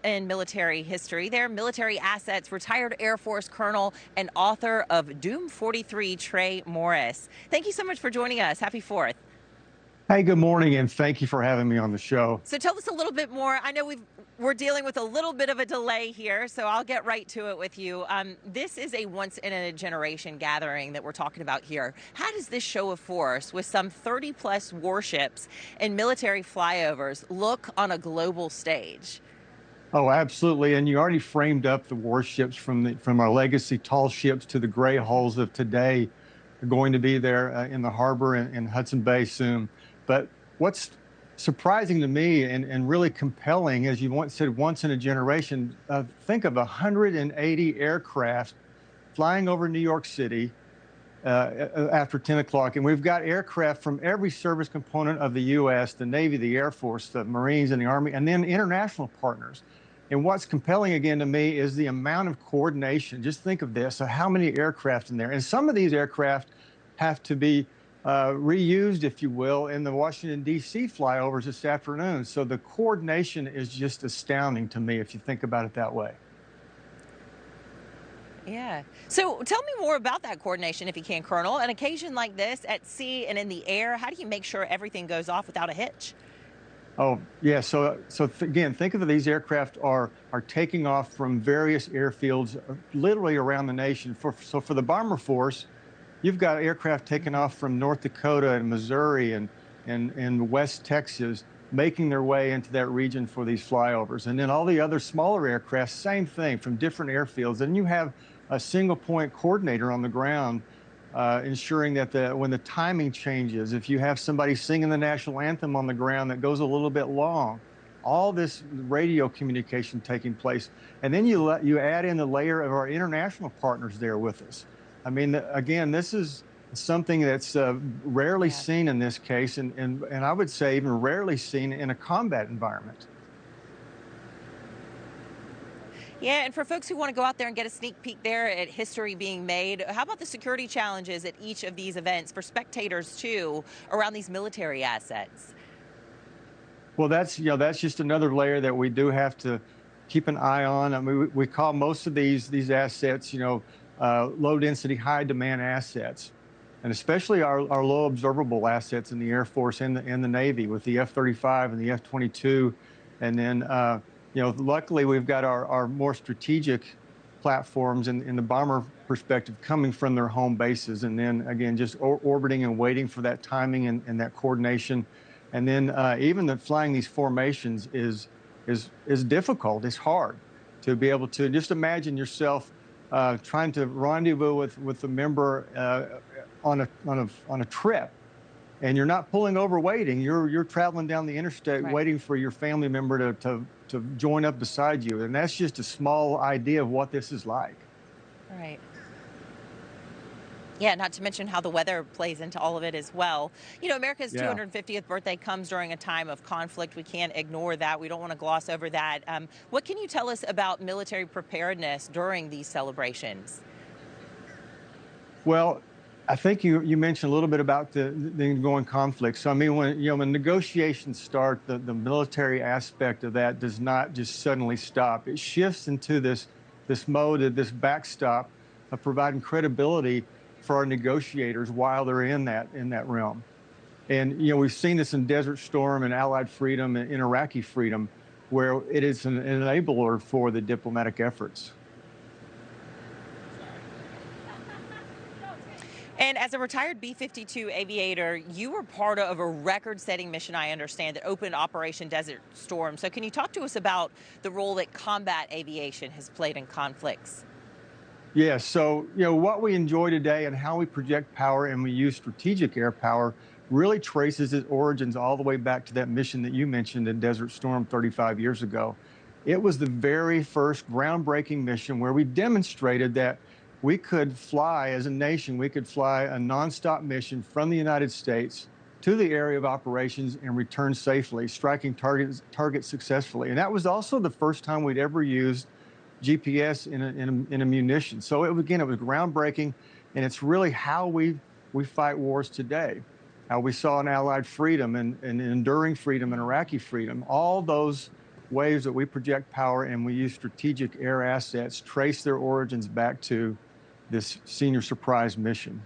in military history. They're military assets, retired Air Force Colonel and author of Doom 43, Trey Morris. Thank you so much for joining us. Happy 4th. Hey, good morning, and thank you for having me on the show. So tell us a little bit more. I know we're dealing with a little bit of a delay here, so I'll get right to it with you. This is a once-in-a-generation gathering that we're talking about here. How does this show of force, with some 30-plus warships and military flyovers, look on a global stage? Oh, absolutely. And you already framed up the warships from our legacy tall ships to the gray hulls of today are going to be there in the harbor in Hudson Bay soon. But what's surprising to me and really compelling, as you once said, once in a generation, think of 180 aircraft flying over New York City after 10 o'clock. And we've got aircraft from every service component of the U.S., the Navy, the Air Force, the Marines, and the Army, and then international partners. And what's compelling again to me is the amount of coordination. Just think of this, how many aircraft in there. And some of these aircraft have to be reused, if you will, in the Washington, D.C. flyovers this afternoon. So the coordination is just astounding to me if you think about it that way. Yeah. So tell me more about that coordination, if you can, Colonel. An occasion like this at sea and in the air, how do you make sure everything goes off without a hitch? Oh, yeah. Again, think of these aircraft are taking off from various airfields literally around the nation. So for the Bomber Force, you've got aircraft taking off from North Dakota and Missouri and West Texas, making their way into that region for these flyovers. And then all the other smaller aircraft, same thing, from different airfields. And you have a single point coordinator on the ground ensuring that when the timing changes, if you have somebody singing the national anthem on the ground that goes a little bit long, all this radio communication taking place. And then you add in the layer of our international partners there with us. I mean, again, this is something that's rarely seen in this case, and I would say even rarely seen in a combat environment. Yeah, and for folks who want to go out there and get a sneak peek there at history being made, how about the security challenges at each of these events for spectators, too, around these military assets? Well, that's just another layer that we do have to keep an eye on. I mean, we call most of these assets, low density, high demand assets, and especially our low observable assets in the Air Force and the Navy with the F-35 and the F-22. And then, luckily we've got our more strategic platforms in the bomber perspective coming from their home bases. And then again, just orbiting and waiting for that timing and that coordination. And then even flying these formations is difficult. It's hard to be able to just imagine yourself trying to rendezvous with a member on a trip, and you're not pulling over waiting. You're traveling down the interstate waiting for your family member to join up beside you, and that's just a small idea of what this is like. Right. Yeah, not to mention how the weather plays into all of it as well. America's 250th birthday comes during a time of conflict. We can't ignore that. We don't want to gloss over that. What can you tell us about military preparedness during these celebrations? Well, I think you mentioned a little bit about the ongoing conflict. So I mean, when negotiations start, the military aspect of that does not just suddenly stop. It shifts into this mode, this backstop of providing credibility for our negotiators while they're in that realm. And we've seen this in Desert Storm and Allied Freedom and in Iraqi Freedom, where it is an enabler for the diplomatic efforts. And as a retired B-52 aviator, you were part of a record-setting mission, I understand, that opened Operation Desert Storm. So can you talk to us about the role that combat aviation has played in conflicts? Yeah, so what we enjoy today and how we project power and we use strategic air power really traces its origins all the way back to that mission that you mentioned in Desert Storm 35 years ago. It was the very first groundbreaking mission where we demonstrated that we could fly as a nation, we could fly a nonstop mission from the United States to the area of operations and return safely, striking targets successfully. And that was also the first time we'd ever used GPS in a munition. So it was groundbreaking, and it's really how we fight wars today. How we saw in Allied freedom and enduring freedom and Iraqi freedom. All those waves that we project power, and we use strategic air assets, trace their origins back to this senior surprise mission.